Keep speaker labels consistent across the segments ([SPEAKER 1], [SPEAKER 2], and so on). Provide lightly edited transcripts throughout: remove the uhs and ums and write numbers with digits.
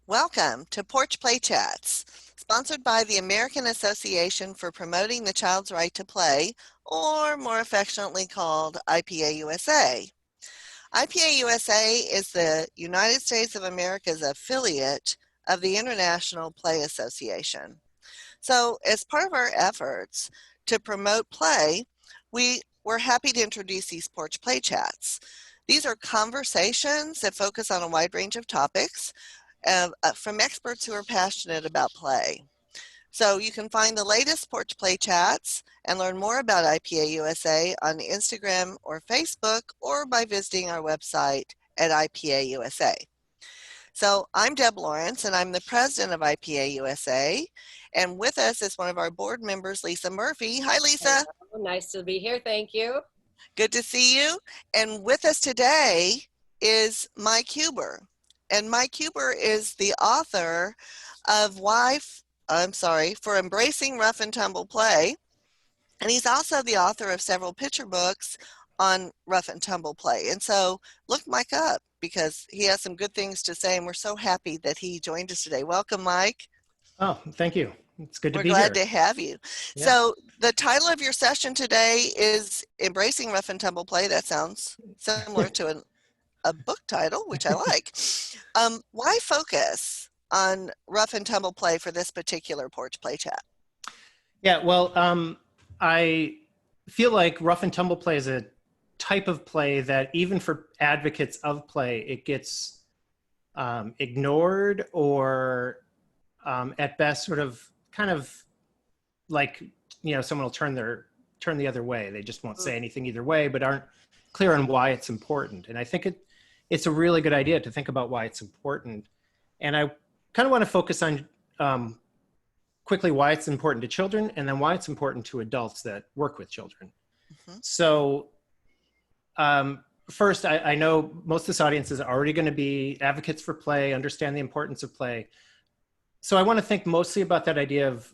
[SPEAKER 1] Welcome to Porch Play Chats, sponsored by the American Association for Promoting the Child's Right to Play, or more affectionately called IPA-USA. IPA-USA is the United States of America's affiliate of the International Play Association. So, as part of our efforts to promote play, we're happy to introduce these Porch Play Chats. These are conversations that focus on a wide range of topics from experts who are passionate about play. So you can find the latest Porch Play Chats and learn more about IPA USA on Instagram or Facebook, or by visiting our website at IPA USA. So I'm Deb Lawrence, and I'm the president of IPA USA. And with us is one of our board members, Lisa Murphy. Hi, Lisa.
[SPEAKER 2] Hello. Nice to be here. Thank you.
[SPEAKER 1] Good to see you. And with us today is Mike Huber. And Mike Huber is the author of For Embracing Rough and Tumble Play. And he's also the author of several picture books on rough and tumble play. And so look Mike up, because he has some good things to say, and we're so happy that he joined us today. Welcome, Mike.
[SPEAKER 3] Oh, thank you. It's good to be
[SPEAKER 1] here. We're glad
[SPEAKER 3] here.
[SPEAKER 1] to have you. Yeah. So the title of your session today is Embracing Rough and Tumble Play. That sounds similar to a book title, which I like. Why focus on rough and tumble play for this particular Porch Play Chat?
[SPEAKER 3] Yeah, well, I feel like rough and tumble play is a type of play that even for advocates of play, it gets ignored, or at best sort of kind of like, someone will turn the other way. They just won't say anything either way, but aren't clear on why it's important. And I think it's a really good idea to think about why it's important. And I kind of want to focus on quickly why it's important to children, and then why it's important to adults that work with children. Mm-hmm. So first, I know most of this audience is already going to be advocates for play, understand the importance of play. So I want to think mostly about that idea of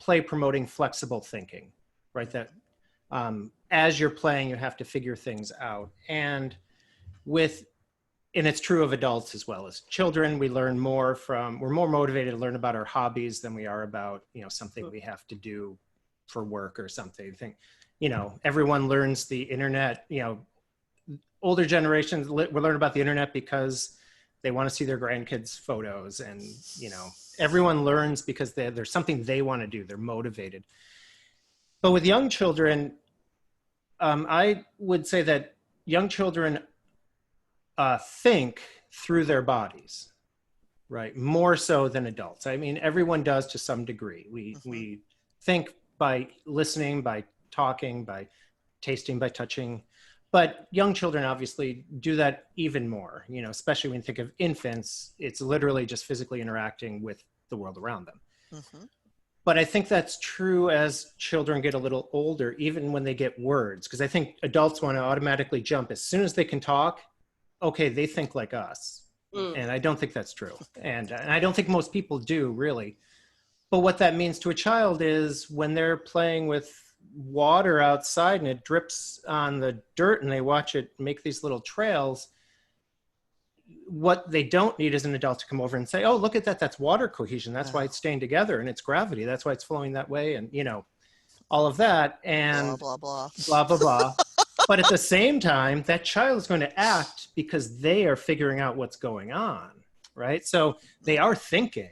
[SPEAKER 3] play promoting flexible thinking, right? That as you're playing, you have to figure things out. And it's true of adults as well as children. We're more motivated to learn about our hobbies than we are about, something we have to do for work or something. I think, everyone learns the internet, older generations will learn about the internet because they want to see their grandkids' photos, and, everyone learns because there's something they want to do. They're motivated. But with young children, I would say that young children think through their bodies, right? More so than adults. I mean, everyone does to some degree. We think by listening, by talking, by tasting, by touching. But young children obviously do that even more, especially when you think of infants. It's literally just physically interacting with the world around them. Mm-hmm. But I think that's true as children get a little older, even when they get words, because I think adults want to automatically jump as soon as they can talk. Okay, they think like us. And I don't think that's true. And I don't think most people do, really. But what that means to a child is when they're playing with water outside and it drips on the dirt and they watch it make these little trails, what they don't need is an adult to come over and say, oh, look at that, that's water cohesion. That's why it's staying together, and it's gravity. That's why it's flowing that way, and, all of that, and
[SPEAKER 1] blah, blah,
[SPEAKER 3] blah, blah, blah. But at the same time, that child is going to act because they are figuring out what's going on, right? So they are thinking.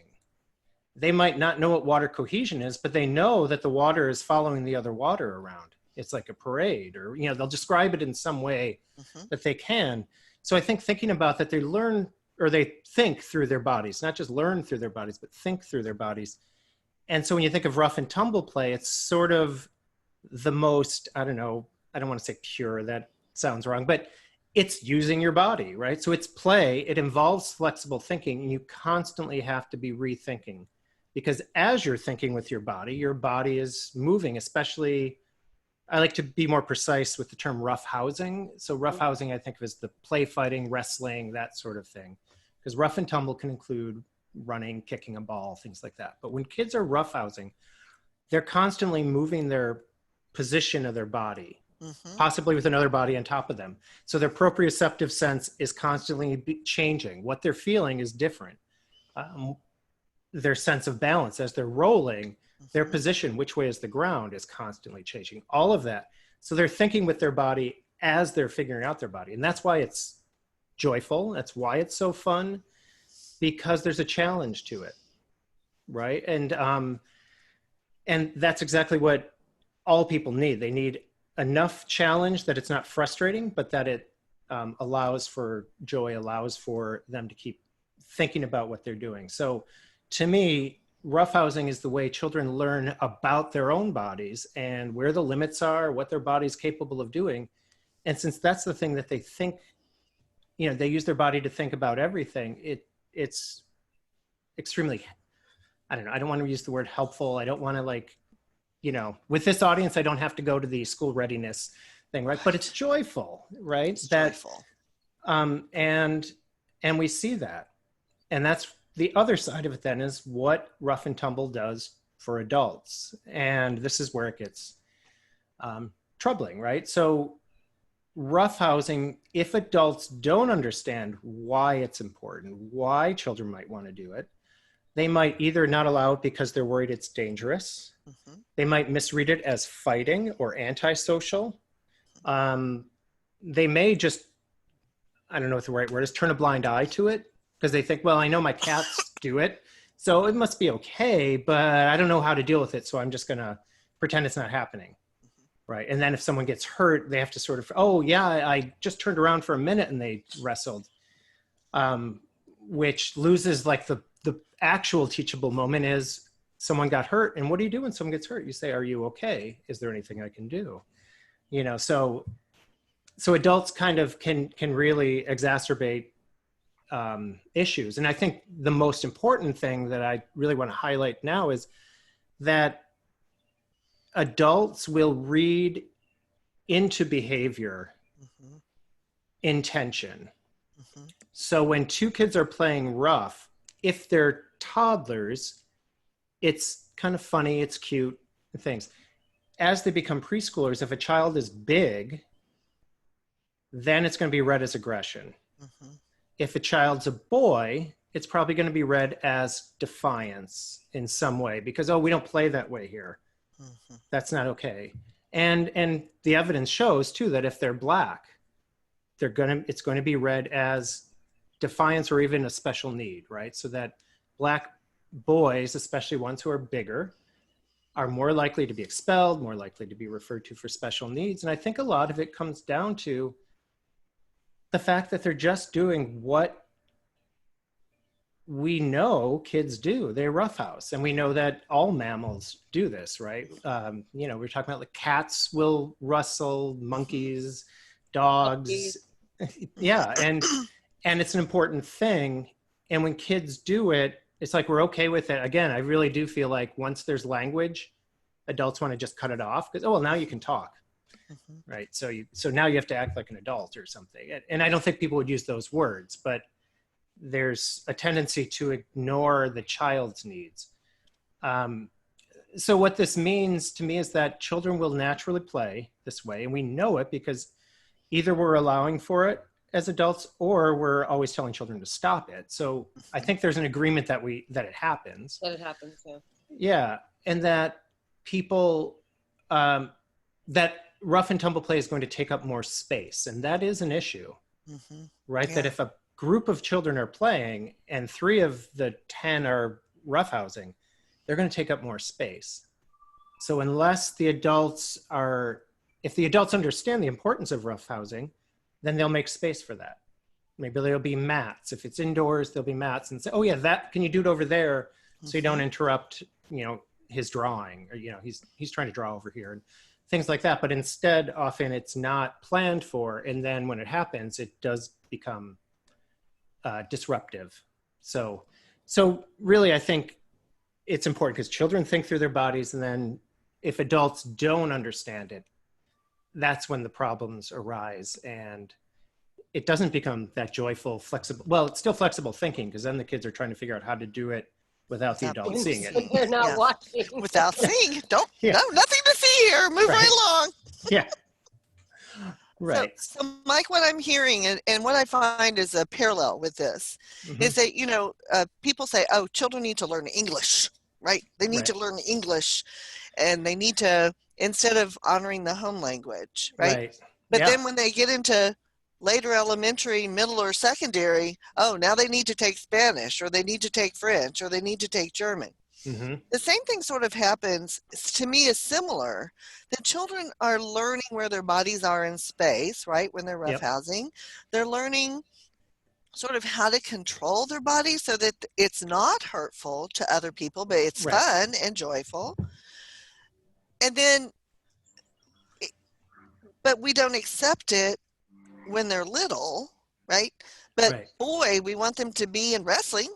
[SPEAKER 3] They might not know what water cohesion is, but they know that the water is following the other water around. It's like a parade, or, they'll describe it in some way that they can. So I think thinking about that, they learn, or they think through their bodies, not just learn through their bodies, but think through their bodies. And so when you think of rough and tumble play, it's sort of the most, I don't want to say pure, that sounds wrong, but it's using your body, right? So it's play, it involves flexible thinking, and you constantly have to be rethinking, because as you're thinking with your body is moving. Especially, I like to be more precise with the term rough housing. So rough housing, I think of as the play fighting, wrestling, that sort of thing, because rough and tumble can include running, kicking a ball, things like that. But when kids are rough housing, they're constantly moving their position of their body, possibly with another body on top of them. So their proprioceptive sense is constantly changing. What they're feeling is different. their sense of balance as they're rolling, their
[SPEAKER 1] Mhm.
[SPEAKER 3] position, which way is the ground, is constantly changing, all of that. So they're thinking with their body as they're figuring out their body. And that's why it's joyful. That's why it's so fun, because there's a challenge to it. Right. And that's exactly what all people need. They need enough challenge that it's not frustrating, but that it allows for joy, allows for them to keep thinking about what they're doing. So to me, roughhousing is the way children learn about their own bodies and where the limits are, what their body's capable of doing. And since that's the thing that they think, they use their body to think about everything, it's extremely, I don't know, I don't want to use the word helpful. I don't want to with this audience, I don't have to go to the school readiness thing, right? But it's joyful, right?
[SPEAKER 1] It's joyful.
[SPEAKER 3] And we see that. And that's the other side of it then, is what Rough and Tumble does for adults. And this is where it gets troubling, right? So roughhousing, if adults don't understand why it's important, why children might want to do it, they might either not allow it because they're worried it's dangerous.
[SPEAKER 1] Mm-hmm.
[SPEAKER 3] They might misread it as fighting or antisocial. They may just, I don't know what the right word is, turn a blind eye to it, because they think, well, I know my cats do it, so it must be okay, but I don't know how to deal with it, so I'm just going to pretend it's not happening. Right. And then if someone gets hurt, they have to sort of, oh, yeah, I just turned around for a minute and they wrestled, which loses like the actual teachable moment is someone got hurt. And what do you do when someone gets hurt? You say, are you okay? Is there anything I can do? So adults kind of can really exacerbate issues. And I think the most important thing that I really want to highlight now is that adults will read into behavior
[SPEAKER 1] Mm-hmm.
[SPEAKER 3] intention.
[SPEAKER 1] Mm-hmm.
[SPEAKER 3] So when two kids are playing rough, if they're toddlers, it's kind of funny, it's cute, things. As they become preschoolers, if a child is big, then it's going to be read as aggression.
[SPEAKER 1] Mm-hmm.
[SPEAKER 3] If a child's a boy, it's probably going to be read as defiance in some way, because, oh, we don't play that way here.
[SPEAKER 1] Mm-hmm.
[SPEAKER 3] That's not okay. And the evidence shows too that if they're Black, it's going to be read as defiance or even a special need, right? So that Black boys, especially ones who are bigger, are more likely to be expelled, more likely to be referred to for special needs. And I think a lot of it comes down to the fact that they're just doing what we know kids do. They roughhouse, and we know that all mammals do this, right? We're talking about like cats will rustle, monkeys, dogs. Yeah, and it's an important thing. And when kids do it, it's like we're okay with it. Again, I really do feel like once there's language, adults want to just cut it off because, oh, well, now you can talk,
[SPEAKER 1] Mm-hmm.
[SPEAKER 3] right? So now you have to act like an adult or something. And I don't think people would use those words, but there's a tendency to ignore the child's needs. So what this means to me is that children will naturally play this way. And we know it because either we're allowing for it as adults or we're always telling children to stop it. So I think there's an agreement that it happens.
[SPEAKER 2] That it happens, yeah.
[SPEAKER 3] Yeah. And that people, that rough and tumble play is going to take up more space. And that is an issue,
[SPEAKER 1] Mm-hmm.
[SPEAKER 3] right?
[SPEAKER 1] Yeah.
[SPEAKER 3] That if a group of children are playing and 3 of the 10 are roughhousing, they're going to take up more space. So if the adults understand the importance of roughhousing, then they'll make space for that. Maybe there'll be mats. If it's indoors, there'll be mats and say, oh yeah, can you do it over there? So you don't interrupt, his drawing, or, he's trying to draw over here and things like that. But instead, often it's not planned for. And then when it happens, it does become disruptive. So really, I think it's important because children think through their bodies, and then if adults don't understand it, that's when the problems arise, and it doesn't become that joyful, flexible. Well, it's still flexible thinking because then the kids are trying to figure out how to do it without the adults seeing it.
[SPEAKER 2] They're not watching.
[SPEAKER 1] Without seeing.
[SPEAKER 3] Yeah.
[SPEAKER 1] No, nothing to see here. Move right along.
[SPEAKER 3] Yeah.
[SPEAKER 1] So,
[SPEAKER 3] Right.
[SPEAKER 1] so Mike, what I'm hearing and what I find is a parallel with this
[SPEAKER 3] Hmm.
[SPEAKER 1] is that, people say, oh, children need to learn English, right? They need
[SPEAKER 3] Right.
[SPEAKER 1] to learn English and they need to, instead of honoring the home language, right?
[SPEAKER 3] Right.
[SPEAKER 1] But
[SPEAKER 3] Yeah.
[SPEAKER 1] then when they get into later elementary, middle, or secondary, oh, now they need to take Spanish or they need to take French or they need to take German.
[SPEAKER 3] Hmm.
[SPEAKER 1] The same thing sort of happens to me is similar. The children are learning where their bodies are in space, right? When they're
[SPEAKER 3] Yep.
[SPEAKER 1] roughhousing, they're learning sort of how to control their body so that it's not hurtful to other people, but it's
[SPEAKER 3] Right.
[SPEAKER 1] fun and joyful. And then, but we don't accept it when they're little, right? But
[SPEAKER 3] Right.
[SPEAKER 1] boy, we want them to be in wrestling.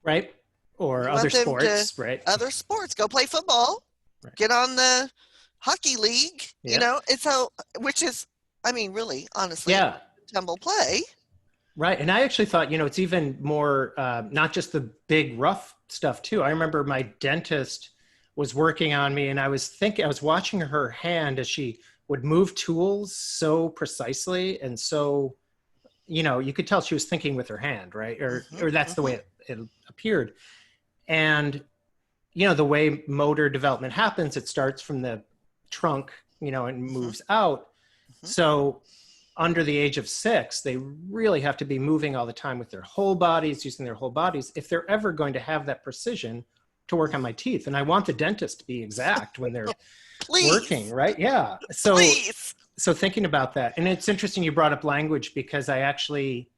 [SPEAKER 3] Right. Or
[SPEAKER 1] We
[SPEAKER 3] other
[SPEAKER 1] want them to
[SPEAKER 3] sports. Right.
[SPEAKER 1] other sports, go play football,
[SPEAKER 3] Right.
[SPEAKER 1] get on the hockey league,
[SPEAKER 3] Yep.
[SPEAKER 1] and so, which is, I mean, really, honestly,
[SPEAKER 3] Yeah.
[SPEAKER 1] tumble play.
[SPEAKER 3] Right. And I actually thought, it's even more, not just the big rough stuff too. I remember my dentist was working on me and I was watching her hand as she would move tools so precisely. And so, you could tell she was thinking with her hand, right?
[SPEAKER 1] Hmm.
[SPEAKER 3] Or that's the way
[SPEAKER 1] Hmm.
[SPEAKER 3] it appeared. And, the way motor development happens, it starts from the trunk, and
[SPEAKER 1] Hmm.
[SPEAKER 3] moves out.
[SPEAKER 1] Hmm.
[SPEAKER 3] So under the age of 6, they really have to be moving all the time with their whole bodies, using their whole bodies, if they're ever going to have that precision to work on my teeth. And I want the dentist to be exact when they're working,
[SPEAKER 1] Please,
[SPEAKER 3] right? Yeah.
[SPEAKER 1] please.
[SPEAKER 3] So thinking about that, and it's interesting you brought up language because I actually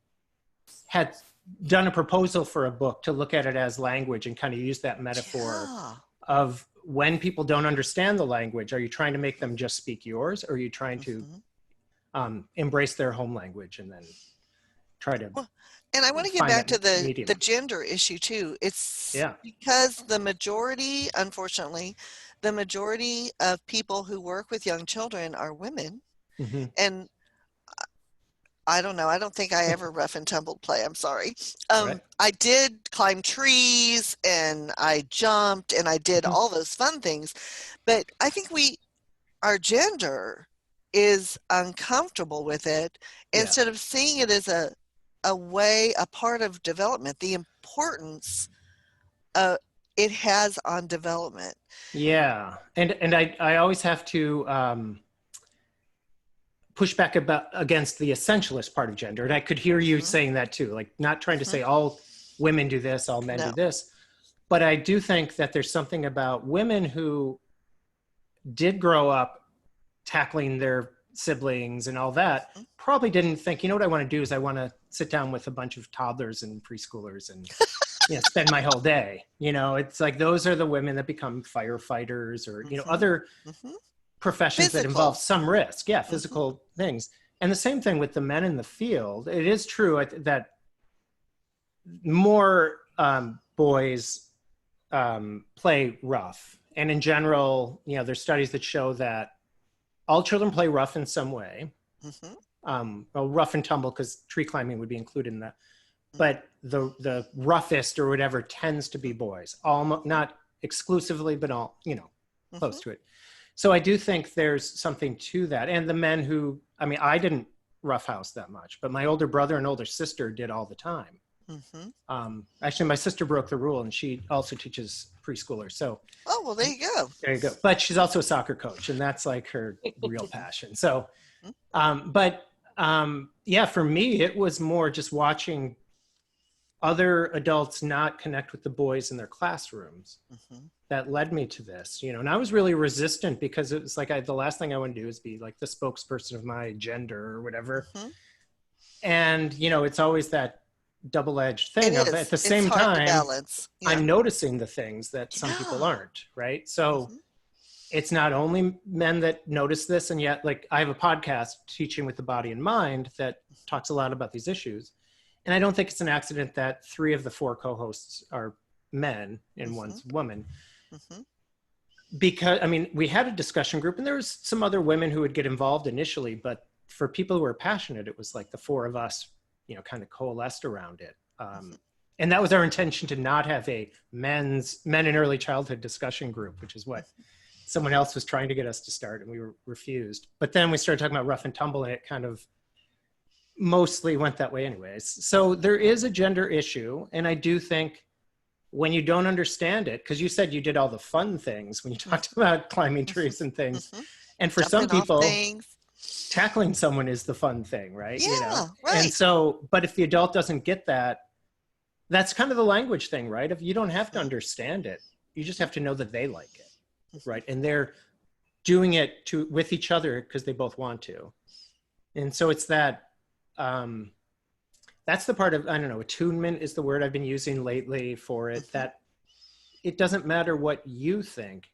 [SPEAKER 3] had done a proposal for a book to look at it as language and kind of use that metaphor
[SPEAKER 1] Yeah.
[SPEAKER 3] of when people don't understand the language, are you trying to make them just speak yours, or are you trying to
[SPEAKER 1] Hmm.
[SPEAKER 3] embrace their home language and then try to
[SPEAKER 1] Well, and I want to get
[SPEAKER 3] find
[SPEAKER 1] back
[SPEAKER 3] that
[SPEAKER 1] to the
[SPEAKER 3] medium?
[SPEAKER 1] gender issue too. It's
[SPEAKER 3] Yeah.
[SPEAKER 1] because the majority, unfortunately, the majority of people who work with young children are women.
[SPEAKER 3] Hmm.
[SPEAKER 1] And I don't know. I don't think I ever rough and tumbled play. I'm sorry.
[SPEAKER 3] Right.
[SPEAKER 1] I did climb trees and I jumped and I did
[SPEAKER 3] Hmm.
[SPEAKER 1] all those fun things. But I think our gender is uncomfortable with it
[SPEAKER 3] Yeah.
[SPEAKER 1] instead of seeing it as a part of development, the importance uh, it has on development.
[SPEAKER 3] Yeah. And I always have to push back against the essentialist part of gender. And I could hear you
[SPEAKER 1] Hmm.
[SPEAKER 3] saying that too, like not trying to
[SPEAKER 1] Hmm.
[SPEAKER 3] say all women do this, all men do
[SPEAKER 1] No.
[SPEAKER 3] this. But I do think that there's something about women who did grow up tackling their siblings and all that,
[SPEAKER 1] Mhm.
[SPEAKER 3] probably didn't think, what I want to do is I want to sit down with a bunch of toddlers and preschoolers and spend my whole day. It's like those are the women that become firefighters or
[SPEAKER 1] Hmm.
[SPEAKER 3] other
[SPEAKER 1] Hmm.
[SPEAKER 3] professions that involve
[SPEAKER 1] Physical.
[SPEAKER 3] some risk. Yeah,
[SPEAKER 1] Hmm.
[SPEAKER 3] physical things. And the same thing with the men in the field. It is true that more boys play rough. And in general, there's studies that show that all children play rough in some way.
[SPEAKER 1] Hmm.
[SPEAKER 3] Well, rough and tumble, because tree climbing would be included in that. But the roughest or whatever tends to be boys, almost not exclusively, but all close
[SPEAKER 1] Hmm.
[SPEAKER 3] to it. So I do think there's something to that. And the men who, I didn't roughhouse that much, but my older brother and older sister did all the time.
[SPEAKER 1] Hmm.
[SPEAKER 3] Actually, my sister broke the rule, and she also teaches preschoolers. So
[SPEAKER 1] Oh, well, there you go.
[SPEAKER 3] there you go. But she's also a soccer coach, and that's like her real passion. So,
[SPEAKER 1] Mhm.
[SPEAKER 3] yeah, for me, it was more just watching other adults not connect with the boys in their classrooms
[SPEAKER 1] Mhm.
[SPEAKER 3] that led me to this, and I was really resistant because it was like the last thing I want to do is be like the spokesperson of my gender or whatever.
[SPEAKER 1] Mhm.
[SPEAKER 3] And, it's always that double-edged
[SPEAKER 1] It
[SPEAKER 3] thing of at
[SPEAKER 1] is.
[SPEAKER 3] the
[SPEAKER 1] It's
[SPEAKER 3] same
[SPEAKER 1] hard to
[SPEAKER 3] time,
[SPEAKER 1] balance. Yeah.
[SPEAKER 3] I'm noticing the things that some people
[SPEAKER 1] Yeah.
[SPEAKER 3] aren't, right? So
[SPEAKER 1] Mhm.
[SPEAKER 3] it's not only men that notice this, and yet like I have a podcast, Teaching with the Body and Mind, that talks a lot about these issues. And I don't think it's an accident that 3 of the 4 co-hosts are men and
[SPEAKER 1] Mhm.
[SPEAKER 3] one's woman.
[SPEAKER 1] Mhm.
[SPEAKER 3] Because we had a discussion group and there was some other women who would get involved initially, but for people who were passionate, it was like the 4 of us, kind of coalesced around it.
[SPEAKER 1] Mhm.
[SPEAKER 3] And that was our intention, to not have a men in early childhood discussion group, which is what someone else was trying to get us to start and we were refused. But then we started talking about rough and tumble and it kind of mostly went that way anyways. So there is a gender issue. And I do think when you don't understand it, because you said you did all the fun things when you talked about climbing trees and things. And for some
[SPEAKER 1] Jumping off
[SPEAKER 3] people,
[SPEAKER 1] things.
[SPEAKER 3] tackling someone is the fun thing, right?
[SPEAKER 1] Yeah, right.
[SPEAKER 3] And so, but if the adult doesn't get that, that's kind of the language thing, right? If you don't have to understand it, you just have to know that they like it, right? And they're doing it with each other because they both want to. And so it's that, that's the part of, I don't know, attunement is the word I've been using lately for it, that it doesn't matter what you think.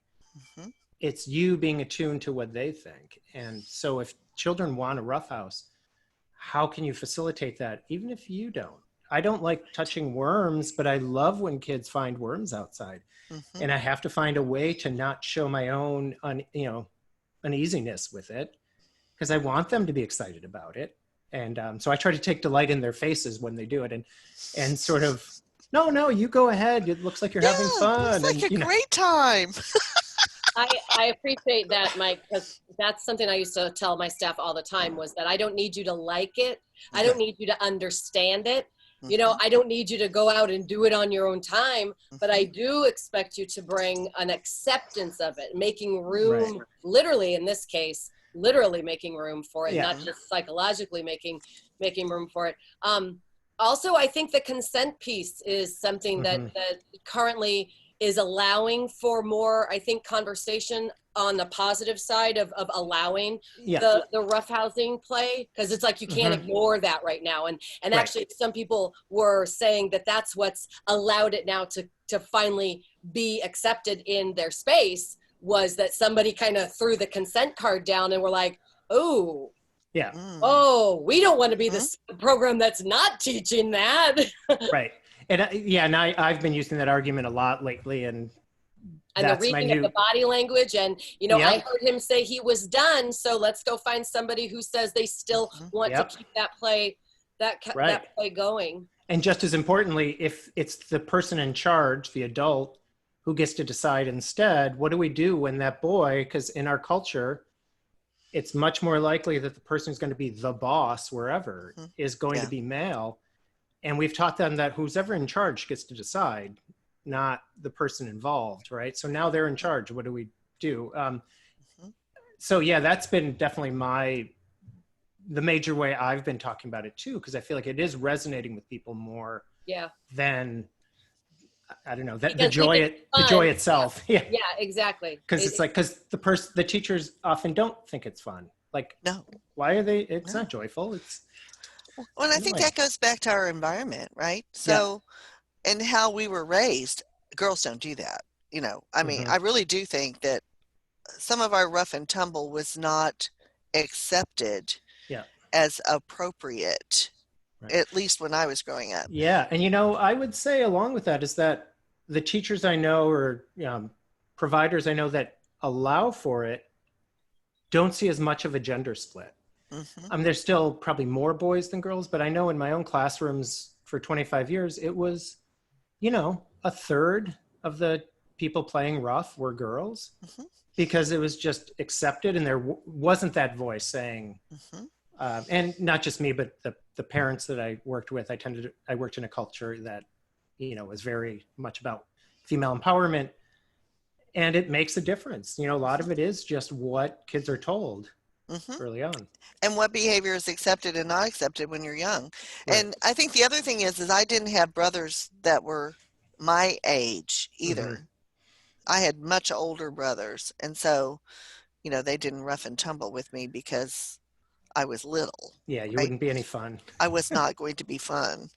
[SPEAKER 3] It's you being attuned to what they think. And so if children want a roughhouse, how can you facilitate that? Even if you don't. I don't like touching worms, but I love when kids find worms outside. And I have to find a way to not show my own, uneasiness with it, because I want them to be excited about it. And so I try to take delight in their faces when they do it, and sort of, no, you go ahead. It looks like you're having fun.
[SPEAKER 1] It's like
[SPEAKER 3] and,
[SPEAKER 1] a great time.
[SPEAKER 2] I appreciate that, Mike, because that's something I used to tell my staff all the time, was that I don't need you to like it. I don't need you to understand it. I don't need you to go out and do it on your own time, but I do expect you to bring an acceptance of it, making room, literally in this case, literally making room for it, not just psychologically making room for it. Also, I think the consent piece is something that currently is allowing for more, I think, conversation on the positive side of allowing the roughhousing play, because it's like you can't ignore that right now. And actually, some people were saying that that's what's allowed it now to finally be accepted in their space, was that somebody kind of threw the consent card down and were like, oh, we don't want to be this program that's not teaching that.
[SPEAKER 3] Right. And I've been using that argument a lot lately, and
[SPEAKER 2] the reading of the body language. And, I heard him say he was done. So let's go find somebody who says they still want to keep that play, that play going.
[SPEAKER 3] And just as importantly, if it's the person in charge, the adult, who gets to decide instead, what do we do when that boy, because in our culture, it's much more likely that the person who's going to be the boss wherever is going to be male. And we've taught them that who's ever in charge gets to decide, not the person involved, right? So now they're in charge. What do we do? So that's been definitely the major way I've been talking about it too, because I feel like it is resonating with people more than, I don't know, the joy itself. Yeah,
[SPEAKER 2] exactly.
[SPEAKER 3] Because it's like, because the teachers often don't think it's fun. Like, no, why are they? It's not joyful. It's.
[SPEAKER 1] Well, and I think that goes back to our environment, right? So, and how we were raised. Girls don't do that. I mean, I really do think that some of our rough and tumble was not accepted as appropriate, at least when I was growing up.
[SPEAKER 3] Yeah. And, I would say along with that is that the teachers I know, or providers I know that allow for it, don't see as much of a gender split. There's still probably more boys than girls, but I know in my own classrooms for 25 years, it was, a third of the people playing rough were girls, because it was just accepted, and there wasn't that voice saying, and not just me, but the parents that I worked with, I worked in a culture that, was very much about female empowerment, and it makes a difference. A lot of it is just what kids are told early on.
[SPEAKER 1] And what behavior is accepted and not accepted when you're young. And I think the other thing is I didn't have brothers that were my age either. I had much older brothers. And so, they didn't rough and tumble with me because I was little.
[SPEAKER 3] Yeah, you wouldn't be any fun.
[SPEAKER 1] I was not going to be fun.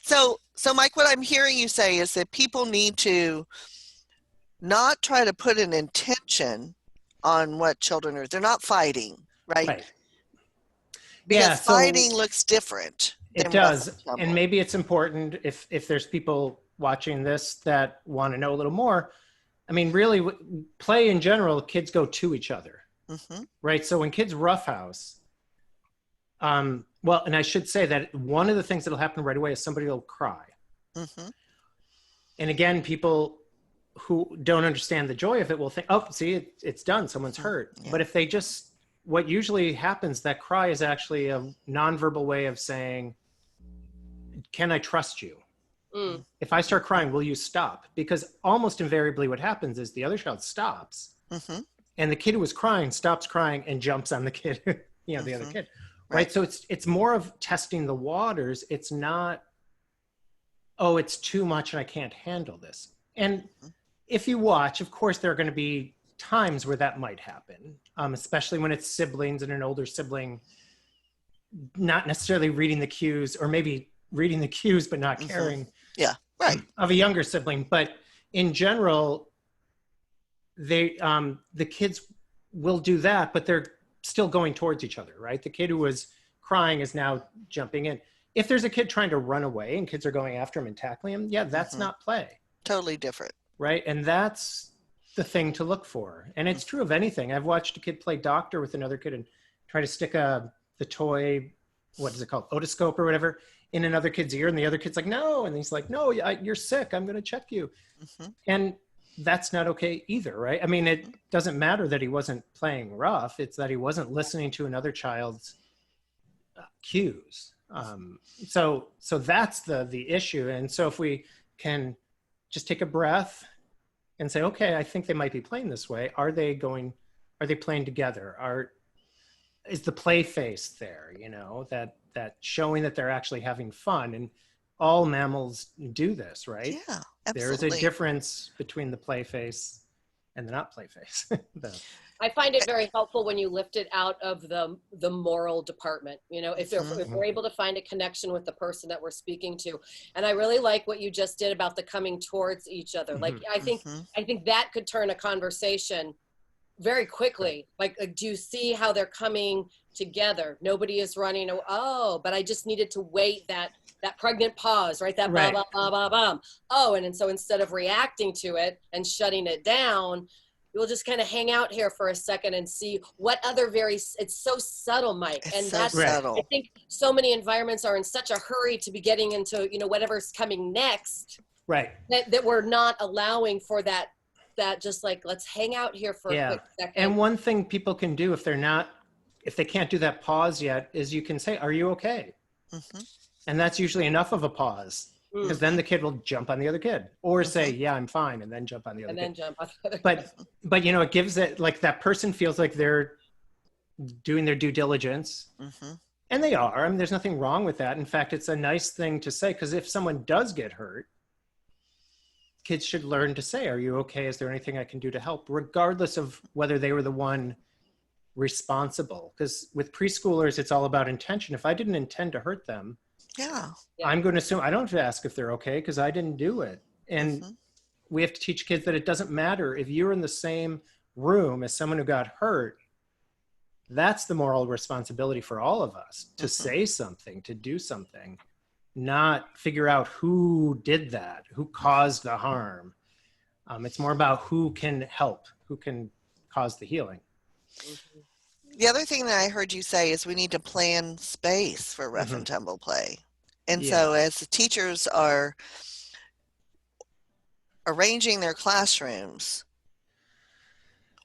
[SPEAKER 1] So Mike, what I'm hearing you say is that people need to not try to put an intention on what children are. They're not fighting, right? Because fighting looks different.
[SPEAKER 3] It does. And maybe it's important if there's people watching this that want to know a little more. I mean, really, play in general, kids go to each other, right? So when kids roughhouse, and I should say that one of the things that'll happen right away is somebody will cry. And again, people who don't understand the joy of it will think, oh, see, it's done. Someone's hurt.
[SPEAKER 1] Yeah.
[SPEAKER 3] But if they just, what usually happens, that cry is actually a nonverbal way of saying, can I trust you?
[SPEAKER 2] Mm.
[SPEAKER 3] If I start crying, will you stop? Because almost invariably what happens is the other child stops, and the kid who was crying stops crying and jumps on the kid, the other kid. Right. So it's more of testing the waters. It's not, oh, it's too much and I can't handle this. And if you watch, of course, there are going to be times where that might happen, especially when it's siblings and an older sibling not necessarily reading the cues, or maybe reading the cues but not caring of a younger sibling. But in general, they the kids will do that, but they're still going towards each other, right? The kid who was crying is now jumping in. If there's a kid trying to run away and kids are going after him and tackling him, that's not play.
[SPEAKER 1] Totally different.
[SPEAKER 3] Right. And that's the thing to look for. And it's true of anything. I've watched a kid play doctor with another kid and try to stick the toy, what is it called, otoscope or whatever, in another kid's ear. And the other kid's like, no. And he's like, no, you're sick. I'm going to check you. And that's not okay either, right? I mean, it doesn't matter that he wasn't playing rough. It's that he wasn't listening to another child's cues. So that's the issue. And so if we can just take a breath and say, okay, I think they might be playing this way. Are they playing together? Is the play face there, that showing that they're actually having fun? And all mammals do this, right?
[SPEAKER 1] Yeah, absolutely.
[SPEAKER 3] There's a difference between the play face and the not play face.
[SPEAKER 2] I find it very helpful when you lift it out of the moral department. If we're able to find a connection with the person that we're speaking to. And I really like what you just did about the coming towards each other. Like, I think that could turn a conversation very quickly. Like, do you see how they're coming together? Nobody is running. Oh, but I just needed to wait that pregnant pause, right? That blah, blah, blah, blah, blah. Oh, and so instead of reacting to it and shutting it down, we'll just kind of hang out here for a second and see what other it's so subtle, Mike.
[SPEAKER 1] It's
[SPEAKER 2] and
[SPEAKER 1] so
[SPEAKER 2] that's,
[SPEAKER 1] subtle.
[SPEAKER 2] I think so many environments are in such a hurry to be getting into, whatever's coming next.
[SPEAKER 3] Right.
[SPEAKER 2] That we're not allowing for that just like, let's hang out here for a quick second.
[SPEAKER 3] And one thing people can do if they can't do that pause yet, is you can say, are you okay? And that's usually enough of a pause. Because then the kid will jump on the other kid, or say, yeah, I'm fine, and then jump on the other kid.
[SPEAKER 2] And then jump on the other
[SPEAKER 3] but,
[SPEAKER 2] kid.
[SPEAKER 3] But, it gives it, like, that person feels like they're doing their due diligence. And they are. I mean, there's nothing wrong with that. In fact, it's a nice thing to say, because if someone does get hurt, kids should learn to say, are you okay? Is there anything I can do to help? Regardless of whether they were the one responsible. Because with preschoolers, it's all about intention. If I didn't intend to hurt them, I'm going to assume I don't have to ask if they're okay because I didn't do it. And we have to teach kids that it doesn't matter if you're in the same room as someone who got hurt. That's the moral responsibility for all of us to say something, to do something, not figure out who did that, who caused the harm. It's more about who can help, who can cause the healing.
[SPEAKER 1] The other thing that I heard you say is we need to plan space for rough and tumble play. And so as the teachers are arranging their classrooms,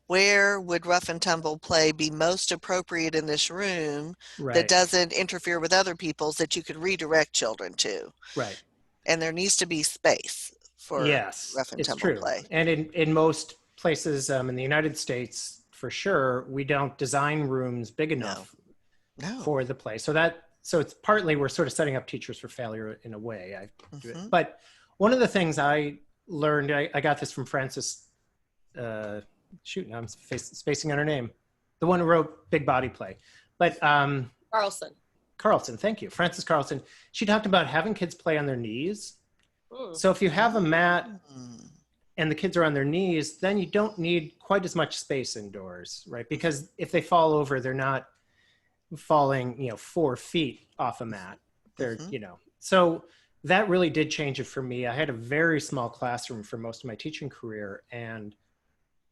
[SPEAKER 1] where would rough and tumble play be most appropriate in this room that doesn't interfere with other people's, that you could redirect children to?
[SPEAKER 3] Right.
[SPEAKER 1] And there needs to be space for rough and tumble play.
[SPEAKER 3] And in most places in the United States, for sure, we don't design rooms big enough for the play. So it's partly we're sort of setting up teachers for failure in a way. But one of the things I learned, I got this from Frances, now I'm spacing on her name, the one who wrote Big Body Play. But Carlson, thank you. Frances Carlson. She talked about having kids play on their knees. So if you have a mat and the kids are on their knees, then you don't need quite as much space indoors, right? Because if they fall over, they're not falling, 4 feet off a mat. They're, so that really did change it for me. I had a very small classroom for most of my teaching career, and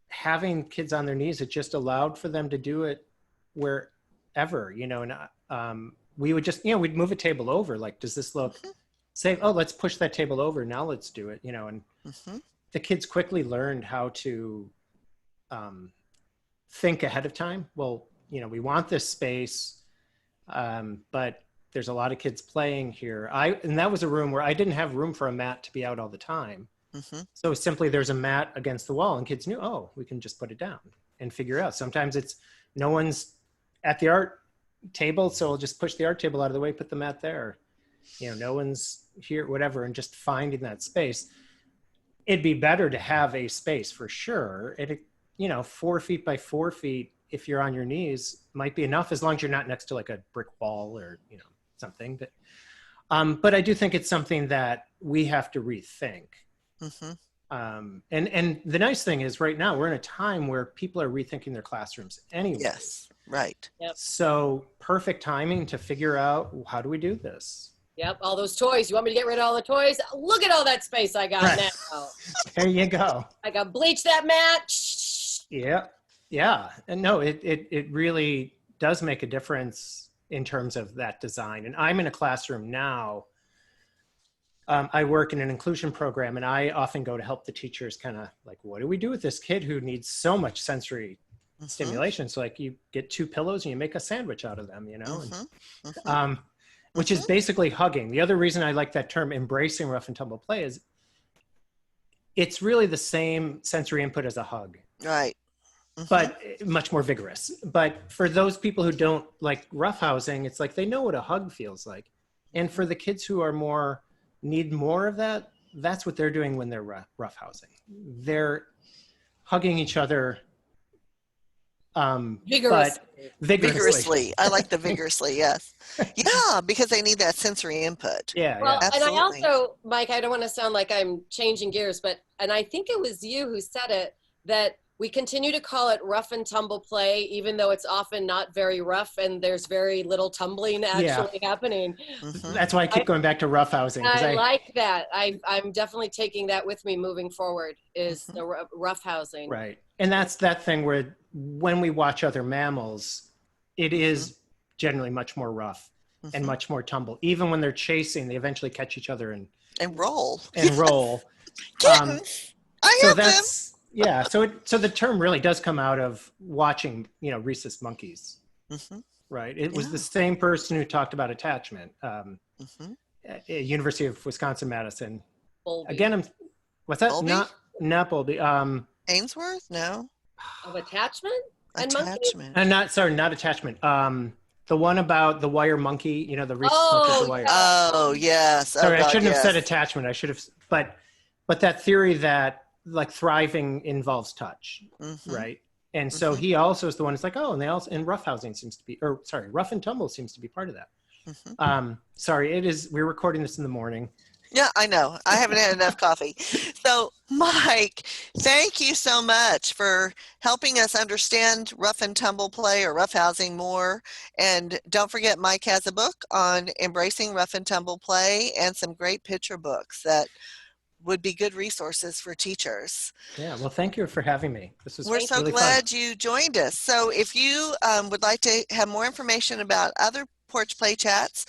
[SPEAKER 3] having kids on their knees, it just allowed for them to do it wherever, and we would just, we'd move a table over. Like, does this look safe? Oh, let's push that table over. Now let's do it, and the kids quickly learned how to think ahead of time. Well, we want this space, but there's a lot of kids playing here. And that was a room where I didn't have room for a mat to be out all the time. So simply there's a mat against the wall and kids knew, oh, we can just put it down and figure out. Sometimes it's no one's at the art table, so we'll just push the art table out of the way, put the mat there. No one's here, whatever, and just finding that space. It'd be better to have a space for sure. 4 feet by 4 feet, if you're on your knees, might be enough, as long as you're not next to like a brick wall or something. But I do think it's something that we have to rethink. And the nice thing is right now we're in a time where people are rethinking their classrooms anyway.
[SPEAKER 1] Yes, right.
[SPEAKER 2] Yep.
[SPEAKER 3] So perfect timing to figure out, how do we do this?
[SPEAKER 2] Yep, all those toys. You want me to get rid of all the toys? Look at all that space I got now.
[SPEAKER 3] There you go.
[SPEAKER 2] I got bleach that mat.
[SPEAKER 3] Yeah. And no, it really does make a difference in terms of that design. And I'm in a classroom now. I work in an inclusion program, and I often go to help the teachers kind of like, what do we do with this kid who needs so much sensory stimulation? So like you get 2 pillows and you make a sandwich out of them, and, which is basically hugging. The other reason I like that term, embracing rough and tumble play, is it's really the same sensory input as a hug.
[SPEAKER 1] Right.
[SPEAKER 3] But much more vigorous. But for those people who don't like roughhousing, it's like they know what a hug feels like. And for the kids who are need more of that, that's what they're doing when they're roughhousing. They're hugging each other vigorously.
[SPEAKER 1] I like the vigorously, yes. Yeah, because they need that sensory input.
[SPEAKER 3] Yeah.
[SPEAKER 2] Well,
[SPEAKER 3] Yeah.
[SPEAKER 2] and I also, Mike, I don't want to sound like I'm changing gears, and I think it was you who said it, that we continue to call it rough and tumble play, even though it's often not very rough and there's very little tumbling actually happening.
[SPEAKER 3] That's why I keep going back to roughhousing.
[SPEAKER 2] I like that. I'm definitely taking that with me moving forward, is the roughhousing.
[SPEAKER 3] Right. And that's that thing where when we watch other mammals, it is generally much more rough and much more tumble. Even when they're chasing, they eventually catch each other and
[SPEAKER 1] roll.
[SPEAKER 3] Kittens.
[SPEAKER 1] I have them.
[SPEAKER 3] Yeah, so the term really does come out of watching, rhesus monkeys, right? It was the same person who talked about attachment. At University of Wisconsin-Madison.
[SPEAKER 2] Bowlby.
[SPEAKER 3] Again, what's that?
[SPEAKER 1] Bowlby?
[SPEAKER 3] Not Bowlby.
[SPEAKER 1] Ainsworth? No.
[SPEAKER 2] Of attachment?
[SPEAKER 1] Attachment.
[SPEAKER 3] And not attachment. The one about the wire monkey, the rhesus monkey with the wire.
[SPEAKER 1] Oh, yes.
[SPEAKER 3] Sorry,
[SPEAKER 1] God,
[SPEAKER 3] I shouldn't have said
[SPEAKER 1] yes.
[SPEAKER 3] attachment. I should have, but that theory that like thriving involves touch, right? And so he also is the one who's like, and roughhousing seems to be, rough and tumble seems to be part of that. We're recording this in the morning.
[SPEAKER 1] Yeah, I know. I haven't had enough coffee. So, Mike, thank you so much for helping us understand rough and tumble play or roughhousing more. And don't forget, Mike has a book on embracing rough and tumble play and some great picture books that would be good resources for teachers.
[SPEAKER 3] Yeah, well, thank you for having me.
[SPEAKER 1] We're so
[SPEAKER 3] really
[SPEAKER 1] glad
[SPEAKER 3] fun.
[SPEAKER 1] you joined us. So if you would like to have more information about other Porch Play Chats,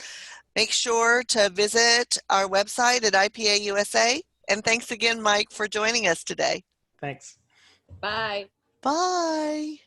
[SPEAKER 1] make sure to visit our website at IPA-USA. And thanks again, Mike, for joining us today.
[SPEAKER 3] Thanks.
[SPEAKER 2] Bye.
[SPEAKER 1] Bye.